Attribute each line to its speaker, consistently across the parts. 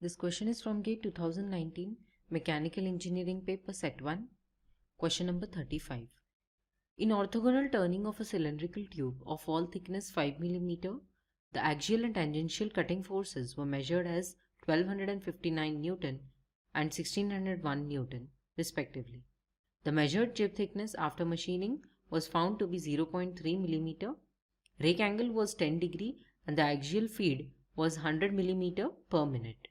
Speaker 1: This question is from GATE 2019 Mechanical Engineering Paper Set 1. Question number 35. In orthogonal turning of a cylindrical tube of wall thickness 5 mm, the axial and tangential cutting forces were measured as 1259 Newton and 1601 Newton respectively. The measured chip thickness after machining was found to be 0.3 mm. Rake angle was 10 degree and the axial feed was 100 mm per minute.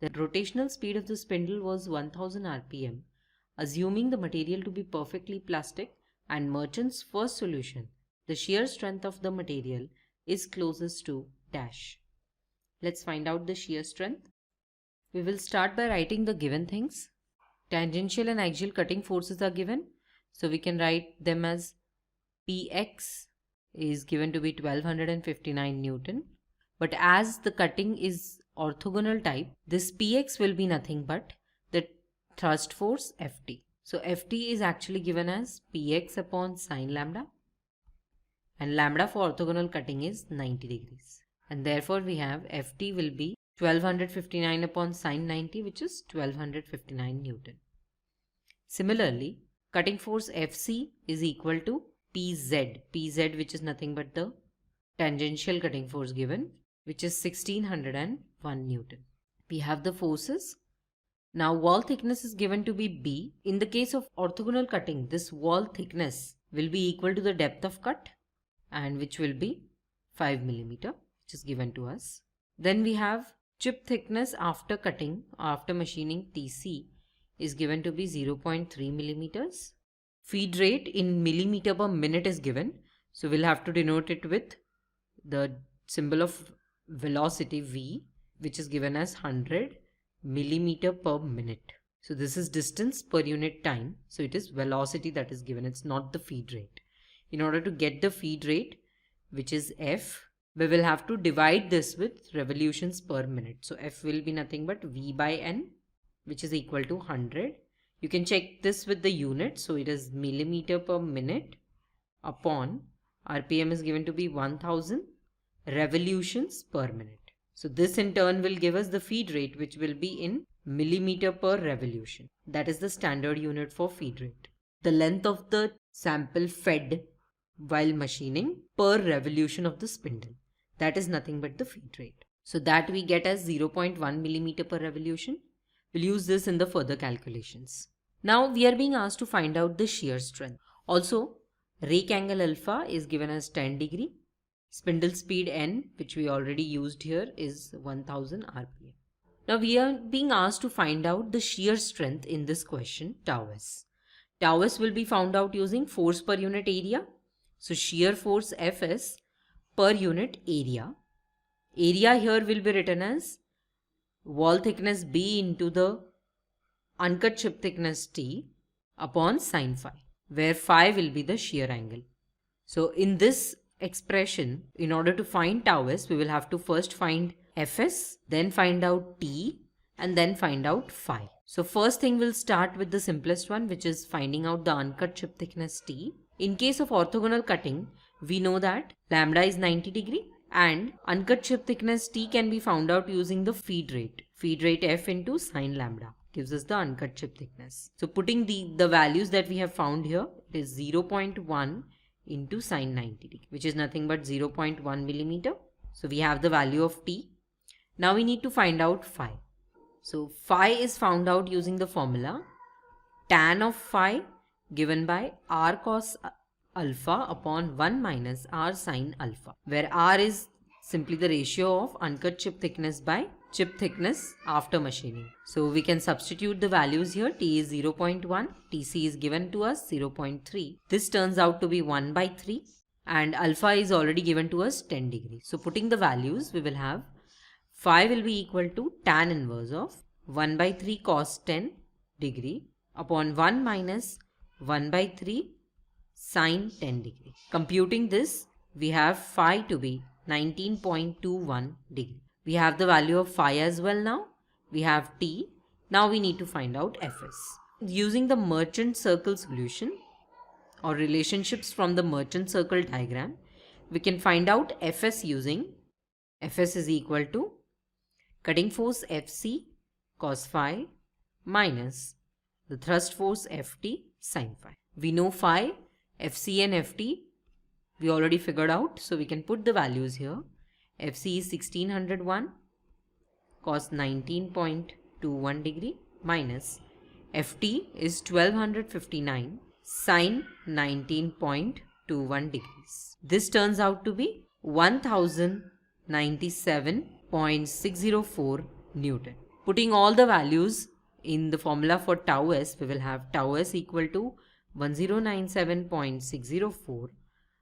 Speaker 1: The rotational speed of the spindle was 1000 rpm. Assuming the material to be perfectly plastic and Merchant's first solution, the shear strength of the material is closest to dash. Let's find out the shear strength. We will start by writing the given things. Tangential and axial cutting forces are given, so we can write them as Px is given to be 1259 Newton. But as the cutting is orthogonal type, this Px will be nothing but the thrust force Ft. So Ft is actually given as Px upon sine lambda, and lambda for orthogonal cutting is 90 degrees. And therefore we have Ft will be 1259 upon sine 90, which is 1259 Newton. Similarly, cutting force Fc is equal to Pz, which is nothing but the tangential cutting force given, which is 1601 Newton. We have the forces. Now wall thickness is given to be B. In the case of orthogonal cutting, this wall thickness will be equal to the depth of cut, and which will be 5 mm, which is given to us. Then we have chip thickness after cutting, after machining, Tc is given to be 0.3 mm. Feed rate in millimeter per minute is given, so we'll have to denote it with the symbol of velocity V, which is given as 100 millimeter per minute. So this is distance per unit time, so it is velocity that is given, it's not the feed rate. In order to get the feed rate, which is F, we will have to divide this with revolutions per minute. So F will be nothing but V by N, which is equal to 100. You can check this with the unit, so it is millimeter per minute upon RPM is given to be 1000 revolutions per minute. So this in turn will give us the feed rate, which will be in millimeter per revolution. That is the standard unit for feed rate. The length of the sample fed while machining per revolution of the spindle. That is nothing but the feed rate. So that we get as 0.1 millimeter per revolution. We'll use this in the further calculations. Now we are being asked to find out the shear strength. Also, rake angle alpha is given as 10 degree. Spindle speed N, which we already used here, is 1000 rpm. Now we are being asked to find out the shear strength in this question, tau s. Tau s will be found out using force per unit area. So shear force Fs per unit area. Area here will be written as wall thickness B into the uncut chip thickness T upon sine phi, where phi will be the shear angle. So in this expression, in order to find tau s, we will have to first find Fs, then find out T, and then find out phi. So first thing, we'll start with the simplest one, which is finding out the uncut chip thickness T. In case of orthogonal cutting, we know that lambda is 90 degree and uncut chip thickness T can be found out using the feed rate. Feed rate F into sine lambda gives us the uncut chip thickness. So putting the values that we have found here, it is 0.1 into sine 90 degree, which is nothing but 0.1 millimeter. So we have the value of T. Now we need to find out phi. So phi is found out using the formula tan of phi given by r cos alpha upon 1 minus r sine alpha, where r is simply the ratio of uncut chip thickness by chip thickness after machining. So we can substitute the values here. T is 0.1, Tc is given to us 0.3. This turns out to be 1 by 3 and alpha is already given to us 10 degrees. So putting the values, we will have phi will be equal to tan inverse of 1 by 3 cos 10 degree upon 1 minus 1 by 3 sine 10 degree. Computing this, we have phi to be 19.21 degree. We have the value of phi as well now. We have T. Now we need to find out Fs. Using the Merchant circle solution or relationships from the Merchant circle diagram, we can find out Fs using Fs is equal to cutting force Fc cos phi minus the thrust force Ft sin phi. We know phi, Fc and Ft we already figured out, so we can put the values here. Fc is 1601 cos 19.21 degree minus Ft is 1259 sin 19.21 degrees. This turns out to be 1097.604 Newton. Putting all the values in the formula for tau s, we will have tau s equal to 1097.604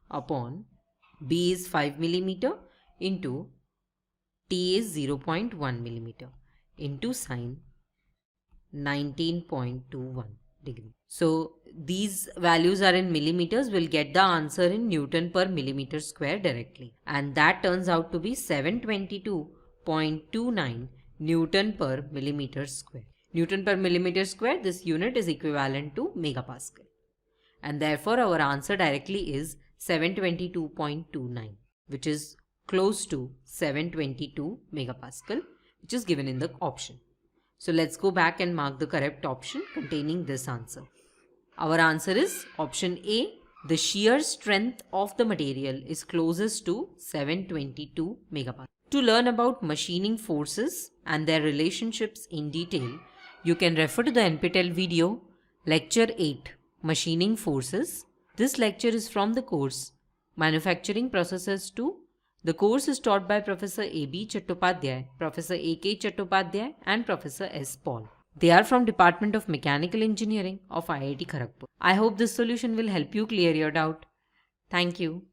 Speaker 1: upon B is 5 millimeter into T is 0.1 millimeter into sine 19.21 degree. So these values are in millimeters. We'll get the answer in Newton per millimeter square directly. And that turns out to be 722.29 Newton per millimeter square. Newton per millimeter square, this unit is equivalent to megapascal. And therefore our answer directly is 722.29, which is close to 722 megapascal, which is given in the option. So let's go back and mark the correct option containing this answer. Our answer is option A. The shear strength of the material is closest to 722 megapascal. To learn about machining forces and their relationships in detail, you can refer to the NPTEL video Lecture 8, Machining Forces. This lecture is from the course Manufacturing Processes 2. The course is taught by Professor A.B. Chattopadhyay, Professor A.K. Chattopadhyay and Professor S. Paul. They are from Department of Mechanical Engineering of IIT Kharagpur. I hope this solution will help you clear your doubt. Thank you.